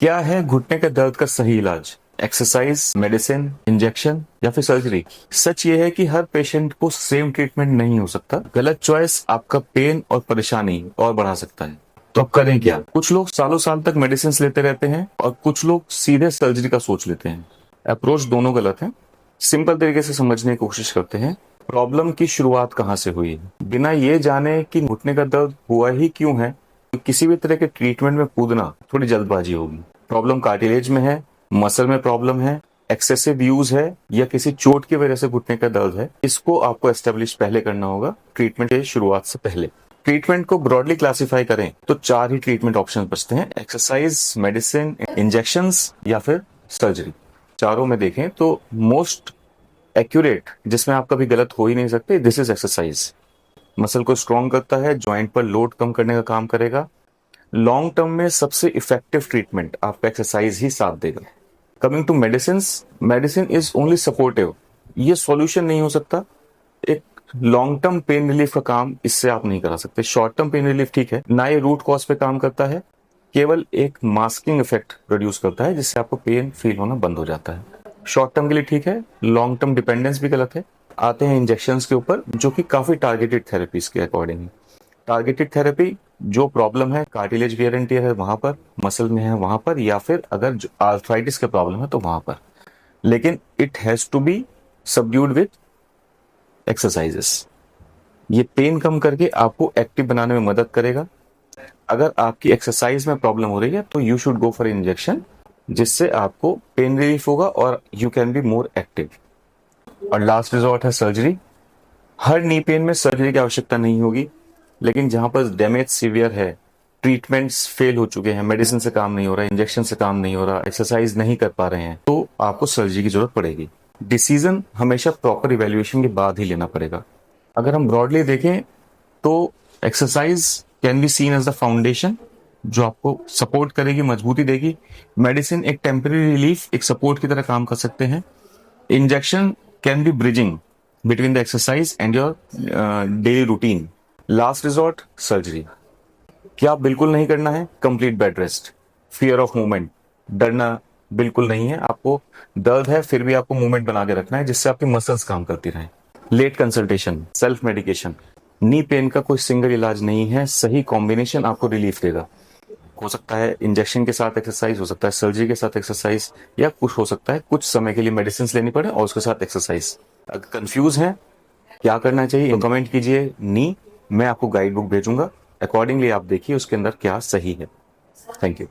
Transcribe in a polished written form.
क्या है घुटने के दर्द का सही इलाज? एक्सरसाइज, मेडिसिन, इंजेक्शन या फिर सर्जरी? सच ये है कि हर पेशेंट को सेम ट्रीटमेंट नहीं हो सकता। गलत चॉइस आपका पेन और परेशानी और बढ़ा सकता है। तो अब करें क्या? कुछ लोग सालों साल तक मेडिसिन लेते रहते हैं और कुछ लोग सीधे सर्जरी का सोच लेते हैं। अप्रोच दोनों गलत है। सिंपल तरीके से समझने की कोशिश करते हैं। प्रॉब्लम की शुरुआत कहाँ से हुई है, बिना ये जाने कि घुटने का दर्द हुआ ही क्यों है, तो किसी भी तरह के ट्रीटमेंट में कूदना थोड़ी जल्दबाजी होगी। प्रॉब्लम कार्टिलेज में है, मसल में प्रॉब्लम है, एक्सेसिव यूज है या किसी चोट की वजह से घुटने का दर्द है, इसको आपको एस्टेब्लिश पहले करना होगा ट्रीटमेंट के शुरुआत से पहले। ट्रीटमेंट को ब्रॉडली क्लासिफाई करें तो 4 ही ट्रीटमेंट ऑप्शन बचते हैं: एक्सरसाइज, मेडिसिन, इंजेक्शंस या फिर सर्जरी। चारों में देखें तो मोस्ट एक्यूरेट, जिसमें आप कभी गलत हो ही नहीं सकते, दिस इज एक्सरसाइज। मसल को स्ट्रॉन्ग करता है, जॉइंट पर लोड कम करने का काम करेगा। लॉन्ग टर्म में सबसे इफेक्टिव ट्रीटमेंट आपका एक्सरसाइज ही साथ देगा। Coming to medicine, medicine is only supportive, ये सॉल्यूशन नहीं हो सकता। एक लॉन्ग टर्म पेन रिलीफ का काम इससे आप नहीं करा सकते। शॉर्ट टर्म पेन रिलीफ ठीक है, ना ये रूट कॉज पे काम करता है, केवल एक मास्किंग इफेक्ट प्रोड्यूस करता है जिससे आपको पेन फील होना बंद हो जाता है। शॉर्ट टर्म के लिए ठीक है, लॉन्ग टर्म डिपेंडेंस भी गलत है। आते हैं इंजेक्शंस के ऊपर, जो कि काफी टारगेटेड थेरेपीज के अकॉर्डिंग है। टारगेटेड थेरेपी, जो प्रॉब्लम है कार्टिलेज वियर एंड टियर है वहां पर, मसल में है वहां पर, या फिर अगर आर्थराइटिस का प्रॉब्लम है तो वहां पर, लेकिन it has to be subdued with exercises. ये पेन कम करके आपको एक्टिव बनाने में मदद करेगा। अगर आपकी एक्सरसाइज में प्रॉब्लम हो रही है तो you should go for injection, जिससे आपको पेन रिलीफ होगा और you can be more active. और लास्ट रिजॉर्ट है सर्जरी। हर नी पेन में सर्जरी की आवश्यकता नहीं होगी, लेकिन जहां पर डैमेज सीवियर है, ट्रीटमेंट्स फेल हो चुके हैं, मेडिसिन से काम नहीं हो रहा है, इंजेक्शन से काम नहीं हो रहा, एक्सरसाइज नहीं कर पा रहे हैं, तो आपको सर्जरी की जरूरत पड़ेगी। डिसीजन हमेशा प्रॉपर इवेल्युएशन के बाद ही लेना पड़ेगा। अगर हम ब्रॉडली देखें तो exercise can be seen as the foundation, जो आपको सपोर्ट करेगी, मजबूती देगी। मेडिसिन एक टेम्पररी रिलीफ, एक सपोर्ट की तरह काम कर सकते हैं। Injection can be bridging between the exercise and your daily routine. Last resort surgery. क्या बिल्कुल नहीं करना है? Complete bed rest. Fear of movement, डरना बिल्कुल नहीं है। आपको दर्द है फिर भी आपको मूवमेंट बना के रखना है, जिससे आपकी मसल्स काम करती रहें। Late consultation, self medication. Knee pain का कोई सिंगल इलाज नहीं है, सही कॉम्बिनेशन आपको रिलीफ देगा। हो सकता है इंजेक्शन के साथ एक्सरसाइज, हो सकता है सर्जरी के साथ एक्सरसाइज, या कुछ हो सकता है कुछ समय के लिए मेडिसिन लेनी पड़े और उसके साथ एक्सरसाइज। अगर कंफ्यूज है क्या करना चाहिए तो कमेंट कीजिए नी, मैं आपको गाइड बुक भेजूंगा, अकॉर्डिंगली आप देखिए उसके अंदर क्या सही है। Thank you.